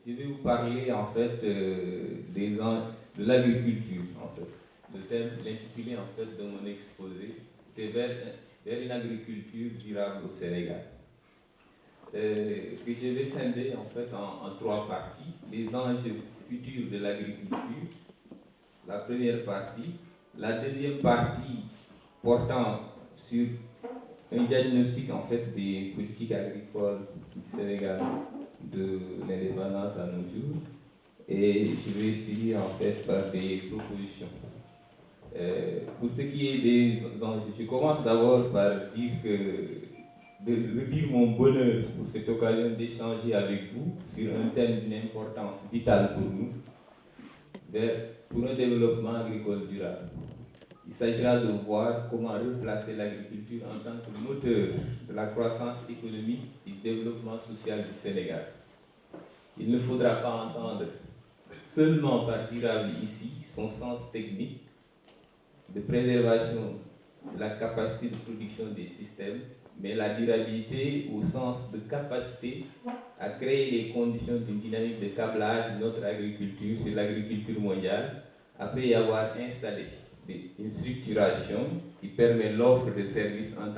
je vais vous parler en fait de l'agriculture en fait. Le thème, l'intitulé en fait de mon exposé, c'est vers une agriculture durable au Sénégal. Que je vais scinder en fait en trois parties. Les enjeux futurs de l'agriculture, la première partie. La deuxième partie portant sur un diagnostic en fait des politiques agricoles du Sénégal de l'indépendance à nos jours. Et je vais finir en fait par des propositions. Pour ce qui est des enjeux, je commence d'abord par dire de redire mon bonheur pour cette occasion d'échanger avec vous sur un thème d'une importance vitale pour nous, pour un développement agricole durable. Il s'agira de voir comment replacer l'agriculture en tant que moteur de la croissance économique et du développement social du Sénégal. Il ne faudra pas entendre seulement par durable ici son sens technique de préservation de la capacité de production des systèmes, mais la durabilité au sens de capacité à créer les conditions d'une dynamique de câblage de notre agriculture sur l'agriculture mondiale, après y avoir installé une structuration qui permet l'offre de services en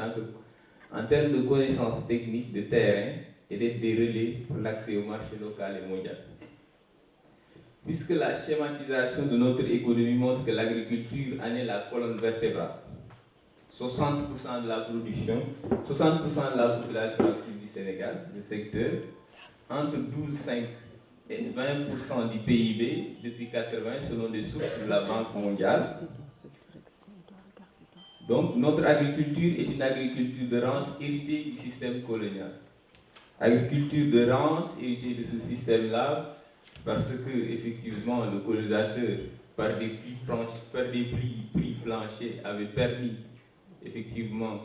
termes de connaissances techniques de terrain et d'être des relais pour l'accès au marché local et mondial. Puisque la schématisation de notre économie montre que l'agriculture en est la colonne vertébrale, 60% de la production, 60% de la population active du Sénégal, le secteur, entre 12,5 et 20% du PIB depuis 80 selon des sources de la Banque mondiale. Donc notre agriculture est une agriculture de rente héritée du système colonial. Agriculture de rente héritée de ce système-là parce que effectivement le colonisateur par des prix planchers avait permis effectivement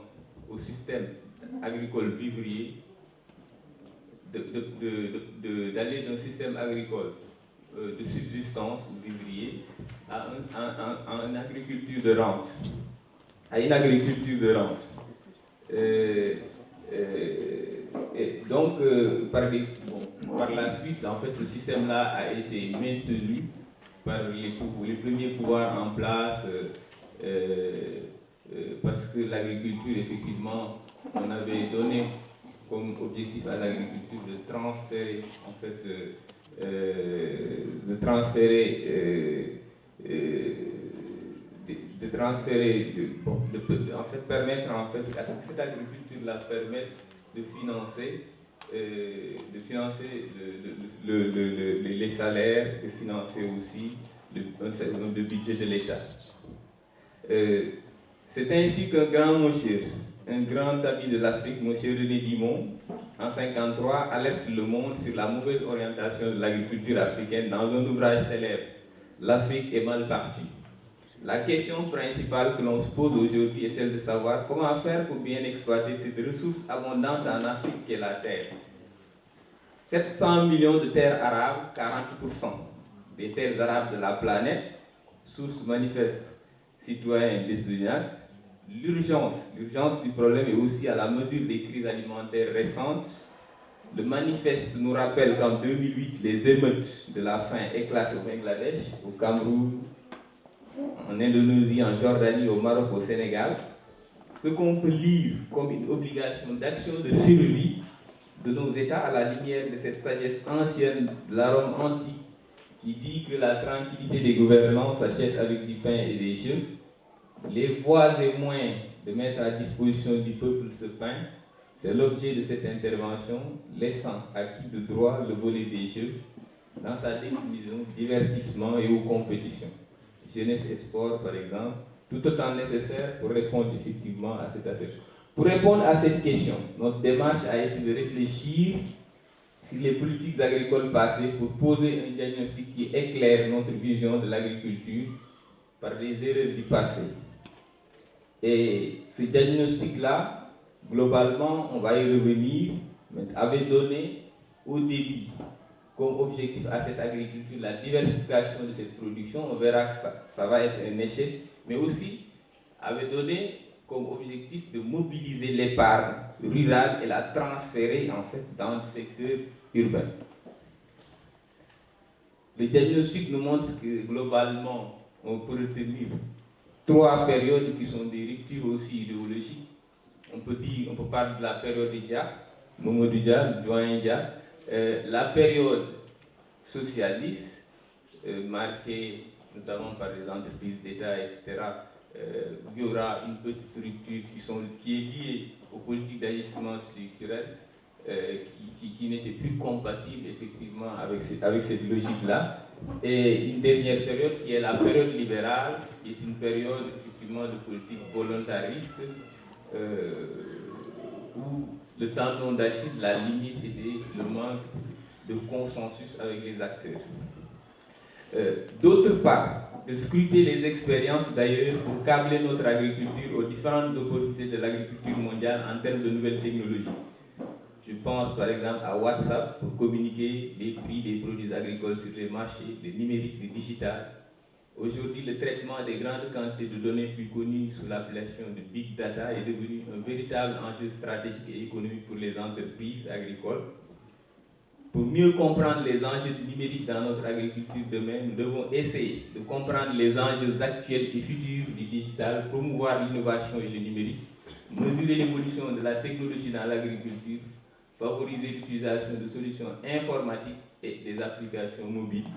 au système agricole vivrier d'aller d'un système agricole de subsistance ou vivrier à une agriculture de rente. Et donc, par la suite, en fait, ce système-là a été maintenu par les premiers pouvoirs en place parce que l'agriculture, effectivement, on avait donné comme objectif à l'agriculture de transférer, en fait, permettre en fait à cette agriculture-là permettre de financer les salaires, de financer aussi un certain nombre de budget de l'État. C'est ainsi qu'un grand monsieur, un grand ami de l'Afrique, M. René Dimon, en 1953, alerte le monde sur la mauvaise orientation de l'agriculture africaine dans un ouvrage célèbre, L'Afrique est mal partie. La question principale que l'on se pose aujourd'hui est celle de savoir comment faire pour bien exploiter cette ressource abondante en Afrique qu'est la terre. 700 millions de terres arables, 40% des terres arabes de la planète, source manifeste citoyen Besduniac. L'urgence du problème est aussi à la mesure des crises alimentaires récentes. Le manifeste nous rappelle qu'en 2008, les émeutes de la faim éclatent au Bangladesh, au Cameroun, en Indonésie, en Jordanie, au Maroc, au Sénégal. Ce qu'on peut lire comme une obligation d'action de survie de nos États à la lumière de cette sagesse ancienne de la Rome antique qui dit que la tranquillité des gouvernants s'achète avec du pain et des jeux. Les voies et moyens de mettre à disposition du peuple ce pain, c'est l'objet de cette intervention, laissant à qui de droit le volet des jeux dans sa déclinaison, divertissement et aux compétitions. Jeunesse et sport, par exemple, tout autant nécessaire pour répondre effectivement à cette assertion. Pour répondre à cette question, notre démarche a été de réfléchir sur les politiques agricoles passées pour poser un diagnostic qui éclaire notre vision de l'agriculture par les erreurs du passé. Et ce diagnostic-là, globalement, on va y revenir, avait donné au début comme objectif à cette agriculture la diversification de cette production. On verra que ça va être un échec, mais aussi avait donné comme objectif de mobiliser l'épargne rurale et la transférer en fait dans le secteur urbain. Le diagnostic nous montre que globalement, on peut retenir 3 périodes qui sont des ruptures aussi idéologiques. On peut parler de la période Dia, Mamadou Dia, doyen Dia, la période socialiste, marquée notamment par les entreprises d'État, etc. Il y aura une petite rupture qui est liée aux politiques d'ajustement structurel, qui n'était plus compatible effectivement avec cette logique-là. Et une dernière période qui est la période libérale, qui est une période effectivement de politique volontariste, où le tendon d'Achille, la limite était le manque de consensus avec les acteurs. D'autre part, de scruter les expériences d'ailleurs pour câbler notre agriculture aux différentes opportunités de l'agriculture mondiale en termes de nouvelles technologies. Je pense par exemple à WhatsApp pour communiquer les prix des produits agricoles sur les marchés, le numérique, le digital. Aujourd'hui, le traitement des grandes quantités de données plus connues sous l'appellation de Big Data est devenu un véritable enjeu stratégique et économique pour les entreprises agricoles. Pour mieux comprendre les enjeux du numérique dans notre agriculture demain, nous devons essayer de comprendre les enjeux actuels et futurs du digital, promouvoir l'innovation et le numérique, mesurer l'évolution de la technologie dans l'agriculture, favoriser l'utilisation de solutions informatiques et des applications mobiles,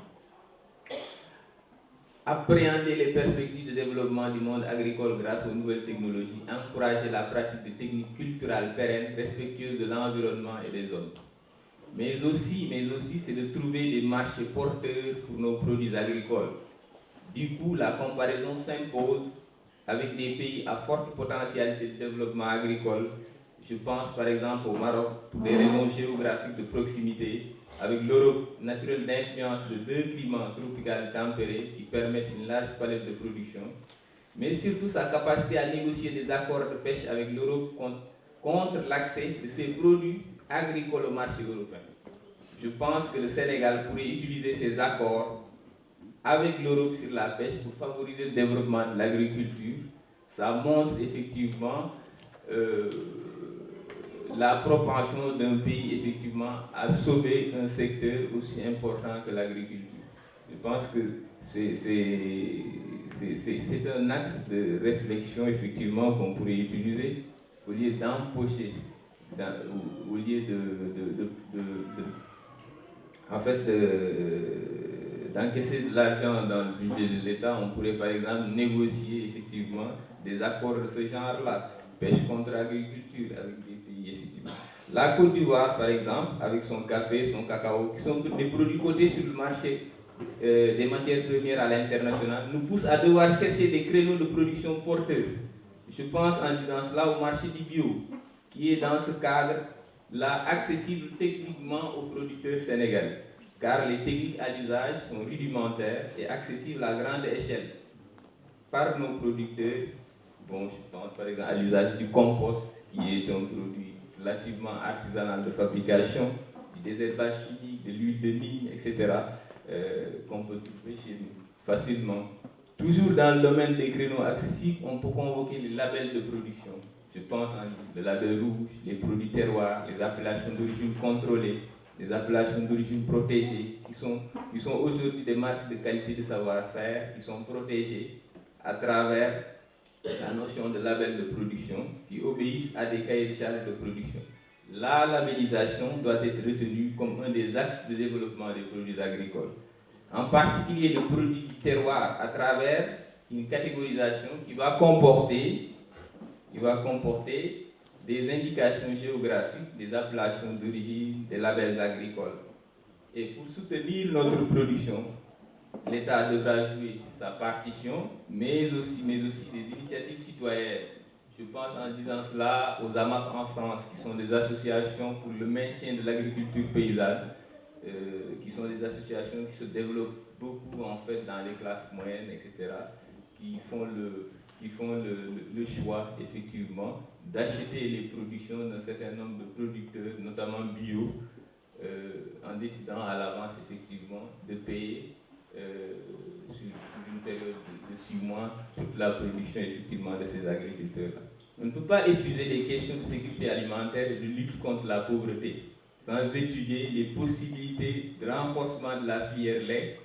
appréhender les perspectives de développement du monde agricole grâce aux nouvelles technologies, encourager la pratique de techniques culturelles pérennes, respectueuses de l'environnement et des hommes. Mais aussi c'est de trouver des marchés porteurs pour nos produits agricoles. Du coup, la comparaison s'impose avec des pays à forte potentialité de développement agricole. Je pense par exemple au Maroc pour des raisons géographiques de proximité, avec l'Europe naturelle d'influence de 2 climats tropicaux tempérés qui permettent une large palette de production, mais surtout sa capacité à négocier des accords de pêche avec l'Europe contre l'accès de ses produits agricoles au marché européen. Je pense que le Sénégal pourrait utiliser ces accords avec l'Europe sur la pêche pour favoriser le développement de l'agriculture. Ça montre effectivement la propension d'un pays effectivement à sauver un secteur aussi important que l'agriculture. Je pense que c'est un axe de réflexion effectivement qu'on pourrait utiliser au lieu d'empocher, au lieu d'encaisser de l'argent dans le budget de l'État. On pourrait par exemple négocier effectivement des accords de ce genre-là, pêche contre agriculture avec des pays effectivement. La Côte d'Ivoire par exemple, avec son café, son cacao, qui sont des produits cotés sur le marché des matières premières à l'international, nous pousse à devoir chercher des créneaux de production porteurs. Je pense en disant cela au marché du bio, qui est dans ce cadre-là accessible techniquement aux producteurs sénégalais, car les techniques à l'usage sont rudimentaires et accessibles à grande échelle par nos producteurs. Bon, je pense par exemple à l'usage du compost, qui est un produit relativement artisanal de fabrication, du désherbage chimique, de l'huile de ligne, etc., qu'on peut trouver chez nous facilement. Toujours dans le domaine des créneaux accessibles, on peut convoquer les labels de production. Je pense au label rouge, les produits terroirs, les appellations d'origine contrôlée, les appellations d'origine protégée, qui sont aujourd'hui des marques de qualité de savoir-faire, qui sont protégées à travers la notion de label de production, qui obéissent à des cahiers de charges de production. La labellisation doit être retenue comme un des axes de développement des produits agricoles, en particulier le produit du terroir, à travers une catégorisation qui va comporter des indications géographiques, des appellations d'origine, des labels agricoles. Et pour soutenir notre production, l'État devra jouer sa partition, mais aussi des initiatives citoyennes. Je pense en disant cela aux AMAP en France, qui sont des associations pour le maintien de l'agriculture paysanne, qui sont des associations qui se développent beaucoup en fait dans les classes moyennes, etc., qui font le choix effectivement d'acheter les productions d'un certain nombre de producteurs, notamment bio, en décidant à l'avance effectivement de payer sur une période de 6 mois toute la production effectivement de ces agriculteurs-là. On ne peut pas épuiser les questions de sécurité alimentaire et de lutte contre la pauvreté sans étudier les possibilités de renforcement de la filière lait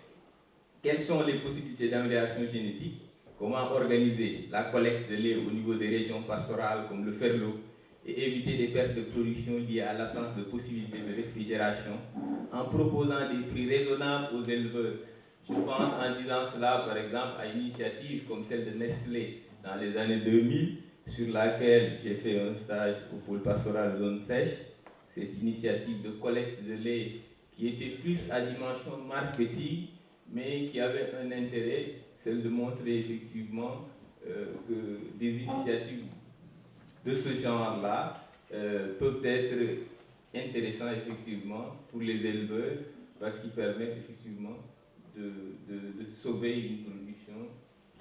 quelles sont les possibilités d'amélioration génétique, comment organiser la collecte de lait au niveau des régions pastorales comme le Ferlo et éviter des pertes de production liées à l'absence de possibilités de réfrigération en proposant des prix raisonnables aux éleveurs. Je pense en disant cela par exemple à une initiative comme celle de Nestlé dans les années 2000 sur laquelle j'ai fait un stage au pôle pastoral zone sèche. Cette initiative de collecte de lait qui était plus à dimension marketing mais qui avait un intérêt, celle de montrer effectivement que des initiatives de ce genre-là peuvent être intéressants effectivement pour les éleveurs parce qu'ils permettent effectivement de sauver une production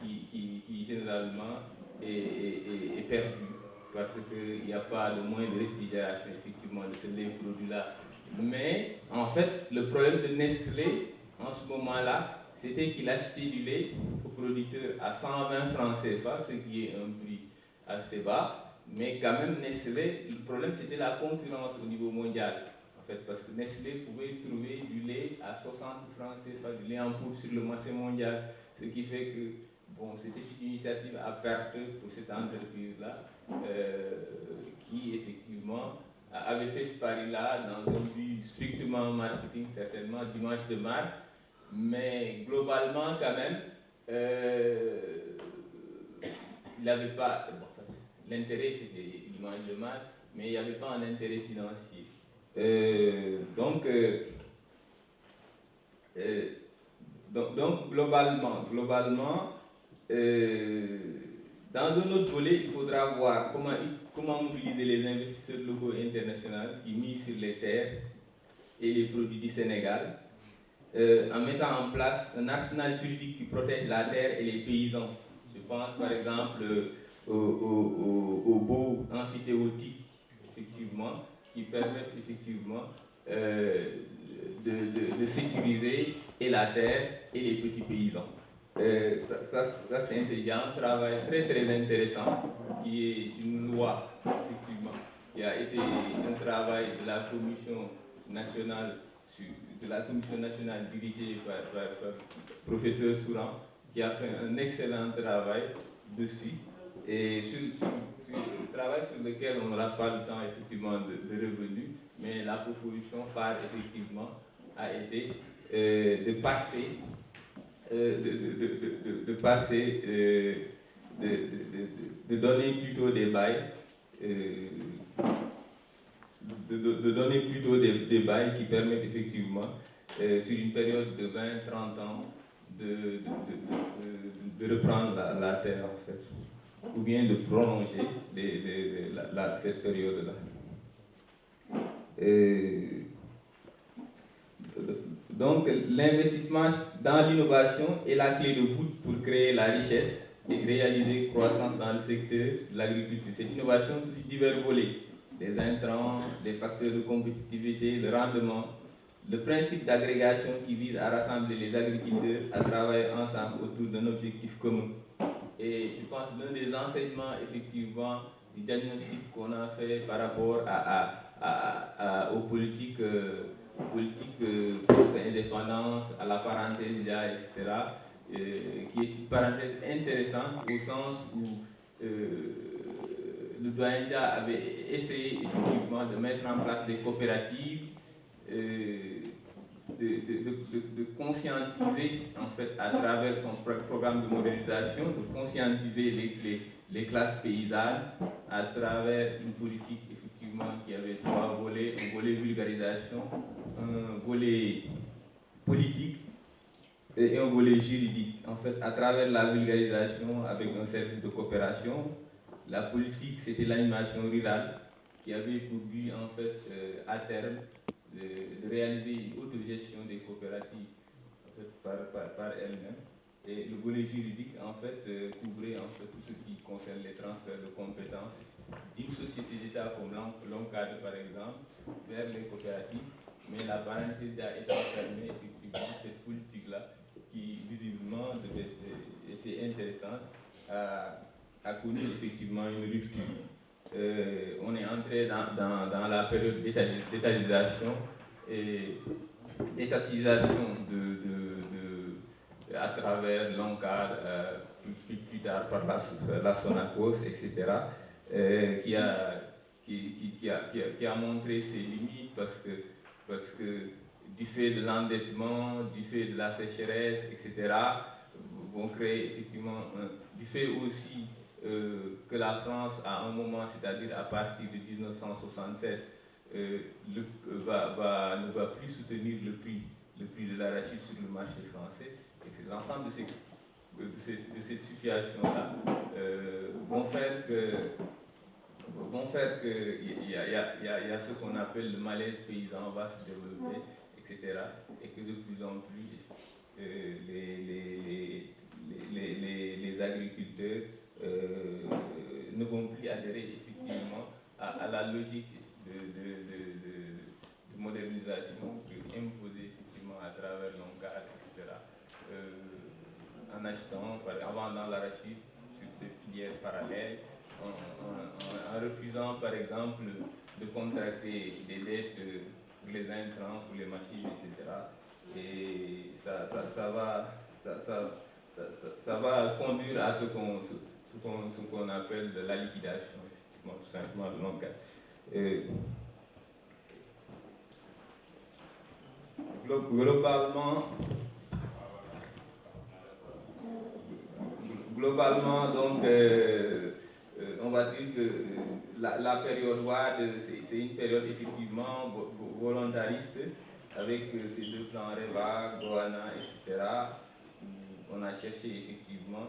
qui généralement est perdue parce qu'il n'y a pas de moyen de réfrigération effectivement de ces produits-là. Mais en fait, le problème de Nestlé en ce moment-là, c'était qu'il achetait du lait aux producteurs à 120 francs CFA, ce qui est un prix assez bas. Mais quand même, Nestlé, le problème c'était la concurrence au niveau mondial. En fait, parce que Nestlé pouvait trouver du lait à 60 francs CFA, du lait en poudre sur le marché mondial. Ce qui fait que bon, c'était une initiative à perte pour cette entreprise-là, qui effectivement avait fait ce pari-là dans un but strictement marketing, certainement, d'image de marque. Mais globalement, quand même, il n'avait pas. Bon, l'intérêt, c'était l'image de marque, mais il n'y avait pas un intérêt financier. Donc globalement, dans un autre volet, il faudra voir comment mobiliser les investisseurs locaux et internationaux qui misent sur les terres et les produits du Sénégal, en mettant en place un arsenal juridique qui protège la terre et les paysans. Je pense par exemple aux baux amphithéotiques, effectivement, qui permettent effectivement de sécuriser et la terre et les petits paysans. Ça c'est un travail très très intéressant qui est une loi, effectivement, qui a été un travail de la commission nationale dirigée par le professeur Souran, qui a fait un excellent travail dessus. Et sur le travail sur lequel on n'aura pas le temps effectivement de revenir, mais la proposition phare effectivement a été de passer de donner plutôt des bails, de donner plutôt des bails qui permettent effectivement, sur une période de 20-30 ans, de reprendre la terre en fait, ou bien de prolonger cette période-là. Donc l'investissement dans l'innovation est la clé de voûte pour créer la richesse et réaliser croissance dans le secteur de l'agriculture. Cette innovation touche divers volets, les intrants, les facteurs de compétitivité, le rendement, le principe d'agrégation qui vise à rassembler les agriculteurs à travailler ensemble autour d'un objectif commun. Et je pense que l'un des enseignements effectivement du diagnostic qu'on a fait par rapport aux politiques post-indépendance, à la parenthèse, etc., qui est une parenthèse intéressante au sens où le doyen avait essayé effectivement de mettre en place des coopératives, de conscientiser en fait à travers son programme de modélisation, de conscientiser les classes paysannes à travers une politique effectivement qui avait trois volets, un volet vulgarisation, un volet politique et un volet juridique. En fait, à travers la vulgarisation avec un service de coopération, la politique c'était l'animation rurale qui avait pour but en fait à terme de réaliser une autogestion des coopératives en fait, par elles-mêmes. Et le volet juridique en fait couvrait en fait tout ce qui concerne les transferts de compétences d'une société d'État comme l'ONCAD par exemple vers les coopératives, mais la parenthèse a été fermée effectivement cette politique-là qui visiblement était intéressante a connu effectivement une rupture. On est entré dans la période d'étatisation et d'étatisation travers l'ONCAD, plus tard par la Sonacos, etc., qui a montré ses limites parce que du fait de l'endettement, du fait de la sécheresse, etc., vont créer effectivement, du fait aussi que la France, à un moment, c'est-à-dire à partir de 1967, ne va plus soutenir le prix de l'arachide sur le marché français, et c'est l'ensemble de ces situations-là vont faire que il y a ce qu'on appelle le malaise paysan va se développer, etc. Et que de plus en plus les agriculteurs ne vont plus adhérer effectivement à la logique de modernisation imposée effectivement à travers l'ONCAD, etc. En achetant, en vendant l'arachide sur des filières parallèles, en refusant par exemple de contracter des dettes pour les intrants, pour les machines, etc. Et ça va conduire à ce qu'on appelle de la liquidation, effectivement, tout simplement, de l'ONCAD. Globalement, donc, on va dire que la période WAD, c'est une période effectivement volontariste, avec ces deux plans REVA, Goana, etc. On a cherché effectivement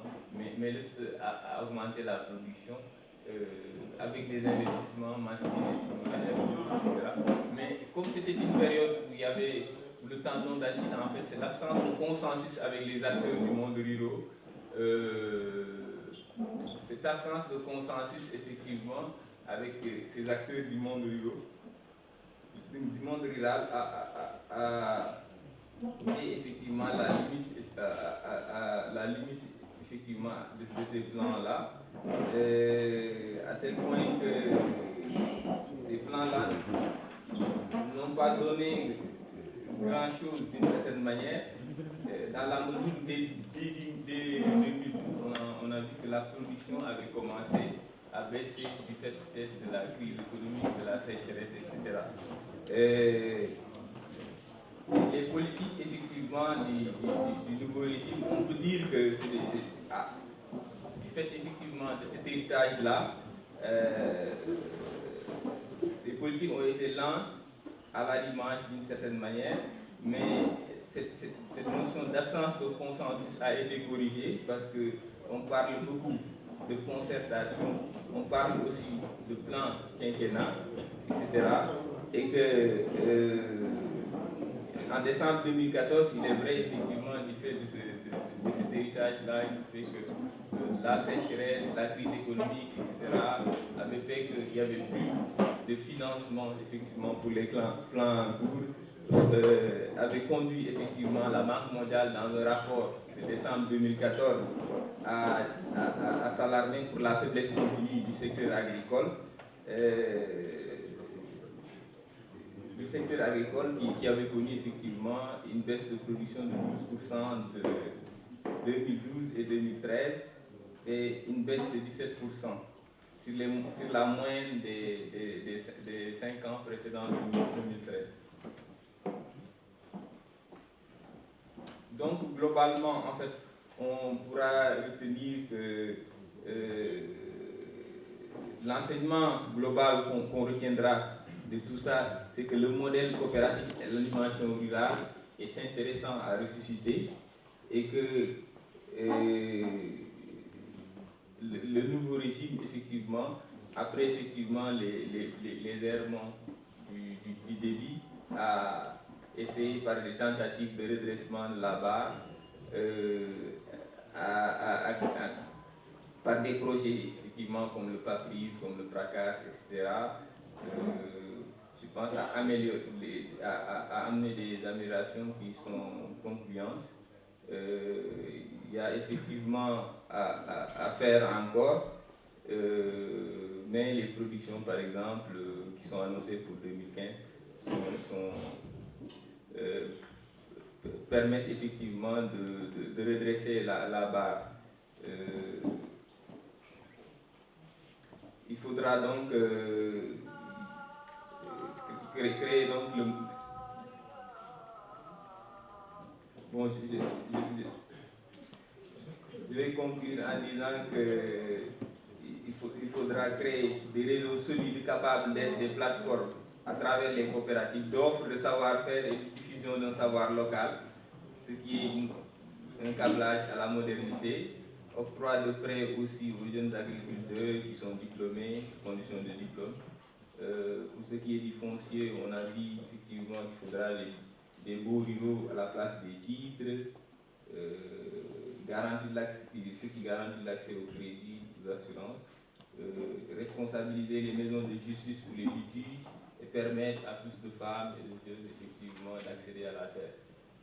à augmenter la production avec des investissements massifs, etc. Mais comme c'était une période où il y avait le tendon d'Achille, en fait, c'est l'absence de consensus avec les acteurs du monde rural. Cette absence de consensus, effectivement, avec ces acteurs du monde rural a été effectivement la limite effectivement de ces plans-là, à tel point que ces plans-là n'ont pas donné grand-chose d'une certaine manière, dans la mesure où dès 2012, on a vu que la production avait commencé à baisser du fait peut-être de la crise économique, de la sécheresse, etc. Les politiques, effectivement, du nouveau régime, on peut dire que du fait, effectivement, de cet héritage-là, ces politiques ont été lentes à la l'image d'une certaine manière, mais cette notion d'absence de consensus a été corrigée parce qu'on parle beaucoup de concertation, on parle aussi de plan quinquennat, etc. Et que en décembre 2014, il est vrai effectivement du fait de cet héritage-là, il fait que la sécheresse, la crise économique, etc., avait fait qu'il n'y avait plus de financement effectivement pour les plans courts, avait conduit effectivement la Banque mondiale dans un rapport de décembre 2014 à s'alarmer pour la faiblesse continue du secteur agricole. Qui avait connu effectivement une baisse de production de 12% de 2012 et 2013 et une baisse de 17% sur la moyenne des 5 ans précédents 2013. Donc globalement, en fait, on pourra retenir que l'enseignement global qu'on retiendra de tout ça, c'est que le modèle coopératif et l'animation rurale est intéressant à ressusciter et que le nouveau régime, effectivement, après effectivement les errements du débit, a essayé par des tentatives de redressement de la barre, par des projets effectivement comme le PAPRIS, comme le PRACAS, etc. Je pense à amener des améliorations qui sont concluantes. Il y a effectivement à faire encore, mais les productions, par exemple, qui sont annoncées pour 2015 sont permettre effectivement de redresser la barre. Il faudra donc créer donc le... Bon, je vais conclure en disant qu'il faudra créer des réseaux solides capables d'être des plateformes à travers les coopératives d'offres de savoir-faire et de diffusion d'un savoir local, ce qui est un câblage à la modernité, octroi de prêts aussi aux jeunes agriculteurs qui sont diplômés, conditions de diplôme. Pour ce qui est du foncier, on a dit effectivement qu'il faudra des baux ruraux à la place des titres, ce qui garantit l'accès au crédit, aux assurances, responsabiliser les maisons de justice pour les litiges et permettre à plus de femmes et de jeunes effectivement d'accéder à la terre.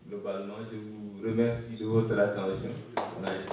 Globalement, je vous remercie de votre attention. Merci.